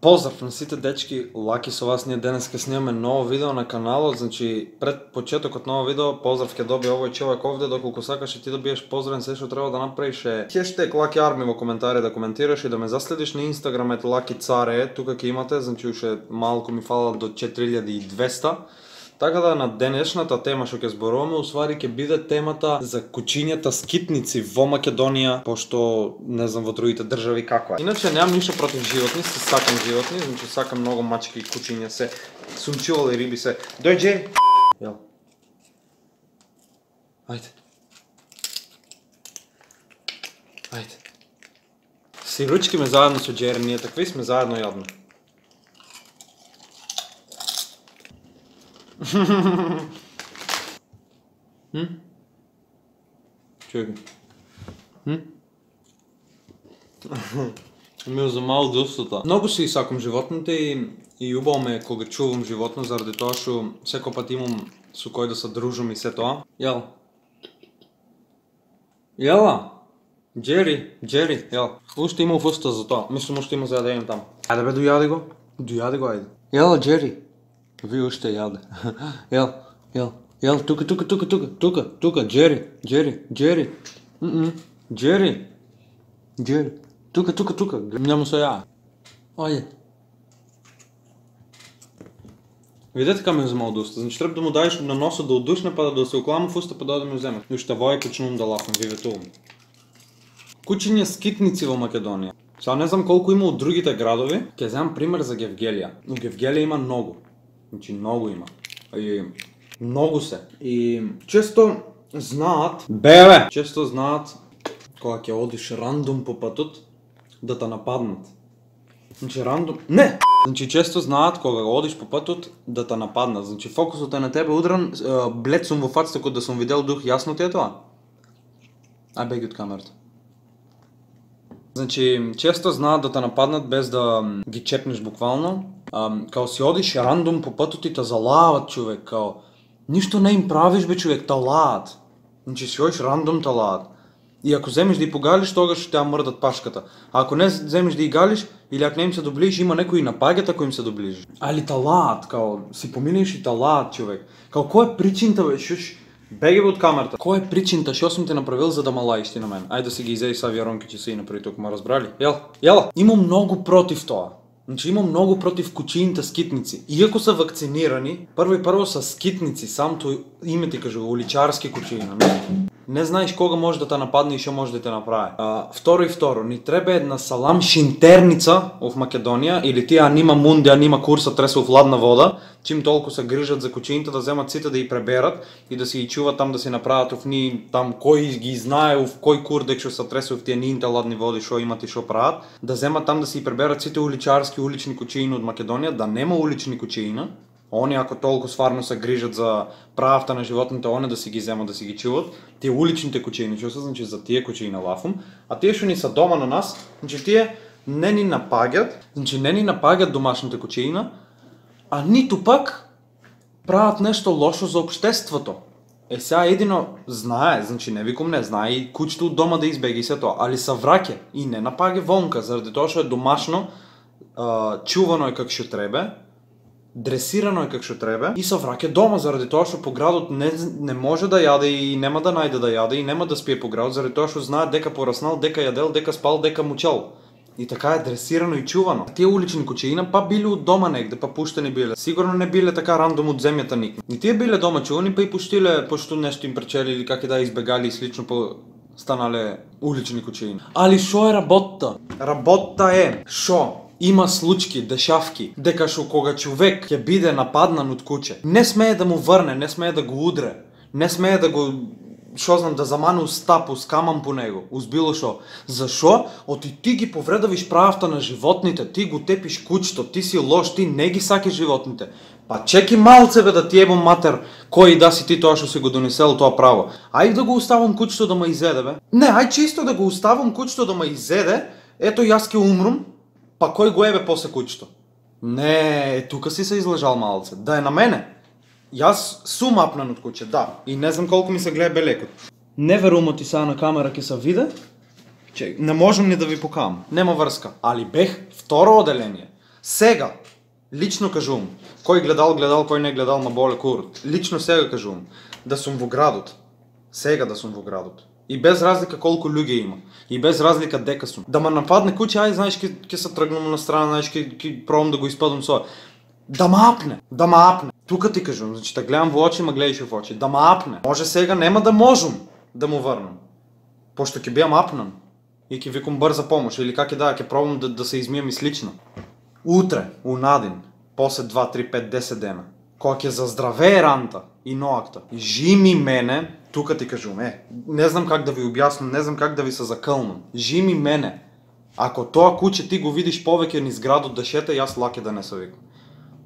Поздрав на сите дечки, Лаки со вас, ние денеска снимаме ново видео на каналот, значи пред почетокот ново видео, поздрав ќе доби овој човек овде, доколку сакаш и ти да биеш поздравен, се што треба да направиш е хештег Lucky Army во коментари да коментираш и да ме заследиш на Инстаграм Lucky Care, тука ќе имате, значи уште малку ми фала до 4200. Така да на денешната тема што ќе зборуваме, усвари ќе биде темата за кучињата скитници во Македонија, пошто не знам во другите држави како е. Иначе немам ништо против животни, се сакам животни, значи сакам многу мачки и кучиња се, сумчували риби се. Дојде! Јел. Ајде. Ајде. Си ручкиме заедно со Джери, ние такви сме заедно јадно. Чекай. Ми за мал дустата. Многу си сакам животните и убаво ме кога чувам животно, заради тоа што секој пат имам со кој да се дружам и се тоа. Јел. Јела. Джери, јел. Уште има уста за тоа. Мислам уште има за да едем таму. Ајде бе, дојади го. Дојади го, ајде. Јела, Джери. Ви уште јаде. Јел, тука, Джери. Джери. Тука. Нема се ја. Ајде. Видете кај ме взема од уста, значи треба да му даеш на носот да удушне, па да се уклама в уста, па да ме вземе. И уште вој почнувам да лафам, ви ветувам. Кучиња скитници во Македонија. Сега не знам колку има од другите градови, ќе земам пример за Гевгелија. Но Гевгелија има многу. Значи многу има. И многу се. И често знаат, кога ќе одиш рандом по патот да те нападнат. Значи рандом, не! Значи често знаат кога одиш по патот да те нападнат. Значи фокусот е на тебе удран, блед сум во фацата кога да сум видел дух, јасно ти е тоа? Ај беги од камерата. Значи често знаат да те нападнат без да ги чепнеш буквално. Као си одиш рандом по патот и те залаат, човек, као ништо не им правиш бе, човек, те лаат. Значи си одиш рандом те лаат. И ако земеш да и погалиш, тогаш ще ја мрдат пашката. А ако не земеш да и галиш, или ако не им се доближиш, има некои напагат ако им се доближиш. Али те лаат, као си поминеш и те лаат, човек. Као кој е причината бе, шуш? Беги од камерата. Кој е причината, што сум те направил за да ма лаиш ти на мен? Ајде да си ги изеди са авиаронки, че се и направи тук, ма разбрали? Јела. Имам многу против тоа. Значи имам многу против кучињата скитници. Иако се вакцинирани, прво са скитници, самото име ти кажува, уличарски кучиња. Не знаеш кога може да те нападне и што може да те направи. Второ, ни треба една салам шинтерница в Македонија, или тие нима мунде, нима курса тресо в ладна вода, чим толку се грижат за кучињата, да земат сите да ги преберат и да си ги чуват там, да си направат овни, там кој ги знае, в кој курдек што се тресо в тие нините ладни води, што имат и што прават, да земат там да си преберат сите уличарски, улични кучиња од Македонија, да нема улични кучиња. Они ако толку стварно се грижат за правата на животните, они да си ги земат, да си ги чуват. Тие уличните кучиња, што се значи за тие кучиња лафум, а тие што ни се дома на нас, значи тие не ни напагат домашните кучиња, а ниту пак прават нешто лошо за општеството. Сега едино знае, значи не викам не знае и кучето од дома да избеги се тоа, али се враќа и не напаге вонка, заради тоа што е домашно, чувано е како што треба, дресирано е како што треба и се враќа дома, заради тоа што по градот не може да јаде и нема да најде да јаде и нема да спие по градот, заради тоа што знае дека пораснал, дека јадел, дека спал, дека мучел. И така е дресирано и чувано. Тие улични кучиња па биле од дома негде, па пуштени биле. Сигурно не биле така рандом од земјата никад. И тие биле дома чувани, па и пуштиле, пошто нешто им пречели или како да избегали и слично по станале улични кучиња. Али шо е работта? Работта е шо има случаи, дешавки, дека што кога човек ќе биде нападнан од куче, не смее да му врне, не смее да го удре, не смее да го, што знам, да замане устапу, скамам по него, узбило шо. Зашо? Оти ти ги повредавиш правата на животните, ти го тепиш кучето, ти си лош, ти не ги сакаш животните. Па чеки малце бе да ти ебам матер, кој да си ти тоа што си го донесел тоа право. Ајде да го оставам кучето да ме изеде бе. Не, ај чисто да го оставам кучето да ме изеде, ето јас ќе умрум. Па кој го ебе после кучето? Не, тука си се излажал малце. Да е на мене. Јас сум апнан од куче, да. И не знам колку ми се гледа белекот. Не верувам ти сега на камера ќе се виде. Не можам ни да ви покажам. Нема врска. Али бех второ оделение. Сега, лично кажувам, кој гледал, кој не гледал, ма боле курот. Лично сега кажувам, да сум во градот. Сега да сум во градот. И без разлика колку луѓе има. И без разлика дека сум. Да ме нападне куќе, ај, знаеш, ќе се тргнам на страна, знаеш, ќе пробам да го испадам со. Да ме апне, да ме апне. Тука ти кажувам, значи те гледам во очи, ма гледаш во очи. Да ме апне. Може сега нема да можам да му врнам. Пошто ќе биам апнан. И ќе викам брза помош, или как ќе пробам да се измијам и слично. Утре, унадин, после 2, 3, 5, 10 дена, кога ќе заздравее ранта и ноакта, жими мене, тука ти кажувам, не знам как да ви објаснам, не знам как да ви се закълнам, жими мене, ако тоа куче ти го видиш повеќе низ градот да шета, јас лаке да не се викам.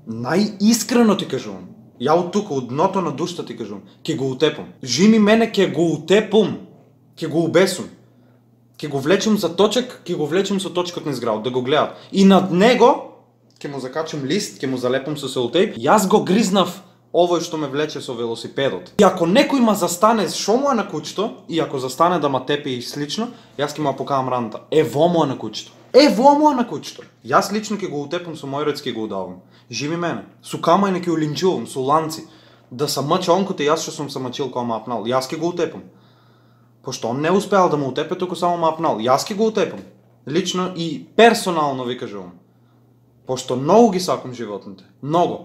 Најискрено ти кажувам, ја од тука, од дното на душата ти кажувам, ќе го утепам. Жими мене, ќе го утепам, ќе го убесам. Ќе го влечем за точек, ќе го влечем со точкот низ градот, да го гледат. И над него ќе му закачам лист, ќе му залепам со селотейп. Јас го гризнав овој што ме влече со велосипедот. И ако некој ма застане шо му е на кучето, и ако застане да ма тепе и слично, јас ќе му покажам ранта. Во му е на кучето. Во му е на кучето. Јас лично ќе го утепам со мој рец, ќе го удавам. Жими мене. Со камајне ќе улинчувам, со ланци. Да се мача онкоте, јас што сум се мачил кога ма апнал. Јас ќе го утепам. Пошто он не успеал да му утепе, туку само ма апнал. Јас ќе го утепам. Лично и персонално ви кажувам. Пошто многу ги сакам животните. Многу.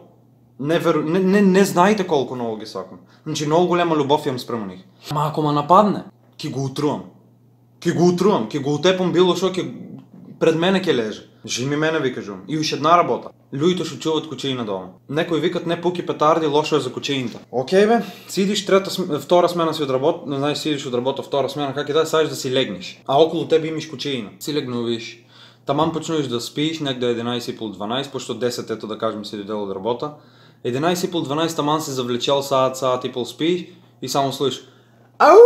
Не знаете колку многу ги сакам. Значи многу голема љубов имам спрема нив. Ама ако ма нападне, ќе го утрувам. Ќе го утепам било шо, пред мене ќе леже. Жими мене ви кажувам. И уште една работа. Луѓето што чуват кучиња на дома. Некои викат не пуки петарди, лошо е за кучињата. Океј бе, сидиш втора смена си од работа, не знаеш сидиш од работа втора смена, как садиш да си легнеш. А околу тебе имаш кучиња. Си легнувиш. Таман почнуваш да спиш некаде 11:30, пошто 10 ето да кажем си дојдел од работа. 11:30 таман се завлечел саат и пол спиш и само слушаш ау,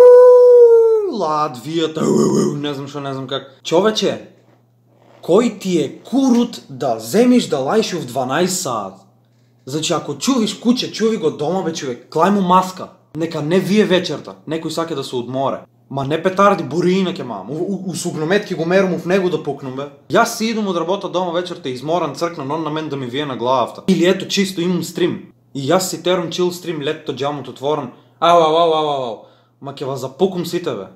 Латвијата, не знам как. Човече, кој ти е курут да земиш да лаиш в 12 саат? Значи ако чувиш куче, чуви го дома бе човек, клај му маска. Нека не вие вечерта, некој саке да се одморе. Ма не петарди, буриина ке мам. У сугномет ке го мерам в него да пукнам бе. Јас си идам од работа дома вечерта изморан, цркнан, он на мен да ми вие на главата. Или ето чисто имам стрим. И јас си терам чил стрим, летто джамот отворен. Ау. Ма ке ва запукам сите бе.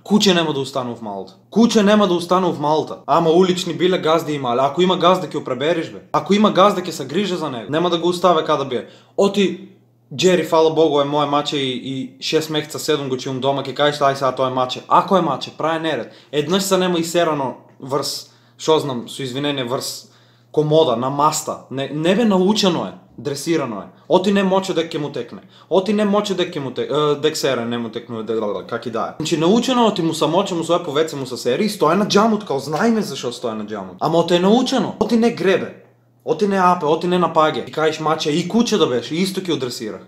Куче нема да остану в Малта. Куче нема да остану в Малта. Ама улични биле газди имале. Ако има газда ќе опребериш бе. Ако има газда ќе се грижа за него. Нема да го оставе каде бие. Оти Джери, фала Богу, е моје маче и 6 месеца 7 го чувам дома, ќе кажеш ај сега тоа е маче. Ако е маче, прави неред. Еднаш се нема исерано врз, шо знам, со извинение, врз комода, на маста. Не бе научено е, дресирано е. Оти не моче дека ќе му текне. Оти не моче дека ќе му текне, дек сере не му текнува, как и да е. Значи научено оти му са моче, му своја повеце му са сери и стоја на джамот, као знаеме зашо стоја на джамот. Ама оти е научено, оти не гребе. Оти не апе, оти не напаѓа. И кажеш маче, и куче да беше, исто ќе одресирах.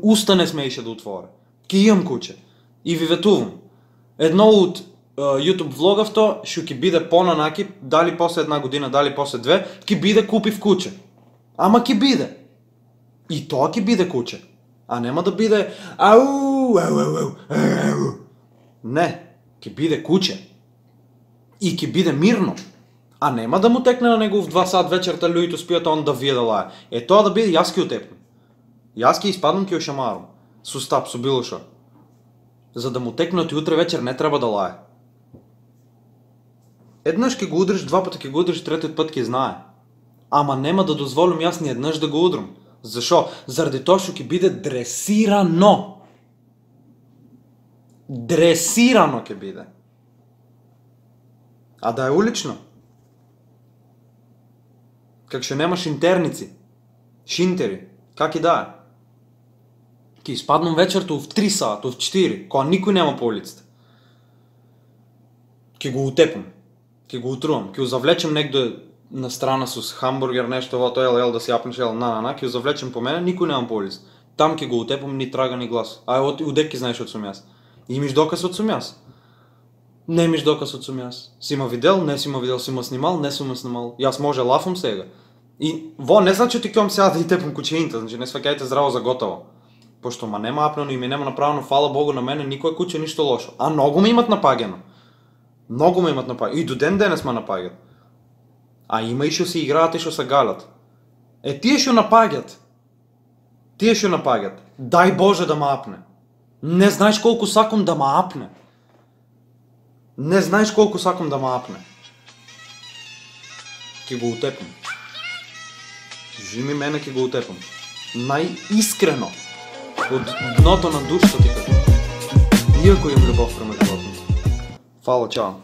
Уста не смееше да отворе. Ке имам куче. И ви ветувам. Едно од YouTube влогавто што ќе биде понанаки, дали после една година, дали после две, ќе биде купив куче. Ама ќе биде. И тоа ќе биде куче. А нема да биде ау. Не, ќе биде куче. И ќе биде мирно. А нема да му текне на него в 2 сат вечерта луѓето спијат, он да вие да лае. Тоа да биде, јас ќе утепнам. Јас ќе испадам, ќе шамарам. Со стап, со било шо. За да му текне оти утре вечер не треба да лае. Еднаш ќе го удриш, два пати ќе го удриш, третиот пат ќе знае. Ама нема да дозволам јас ни еднаш да го удрам. Зашо? Заради тоа што ќе биде дресирано. Дресирано ќе биде. А да е улично? Как што немаш интерници, шинтери, как и да е. Ке испаднам вечерта в 3 сата, в 4, кога никој нема по улицата. Ке го утепам, ке го утрувам, ке го завлечем негде на страна со хамбургер, нешто во тоа, ел да си јапнеш, ке го завлечем по мене, никој нема по улицата. Там ке го утепам, ни трага ни глас. А удек ке знаеш од сум јас. Имиш доказ од сум јас. Не имаш доказ од сум јас. Си ма видел, не си ма видел, си ма снимал, не сум ма снимал. Јас може лафам сега. И во не значи ти кјом сега да и тепам кучењата, значи не сваќајте здраво за готово. Пошто ма нема апнено и ми нема направено, фала Богу на мене, никој куче ништо лошо. А многу ме имат напаѓано. Многу ме имат напаѓано. И до ден денес ме напаѓат. А има и што се играат и што се галят. Тие што напаѓат. Тие што напаѓат. Дај Боже да ма апне. Не знаеш колку сакам да ма апне. Не знаеш колку сакам да ма апне. Ке го утепам. Жими мене ке го утепам. Најискрено. Од дното на душата ти кажу. Иако имам љубов према животните. Фала, чао.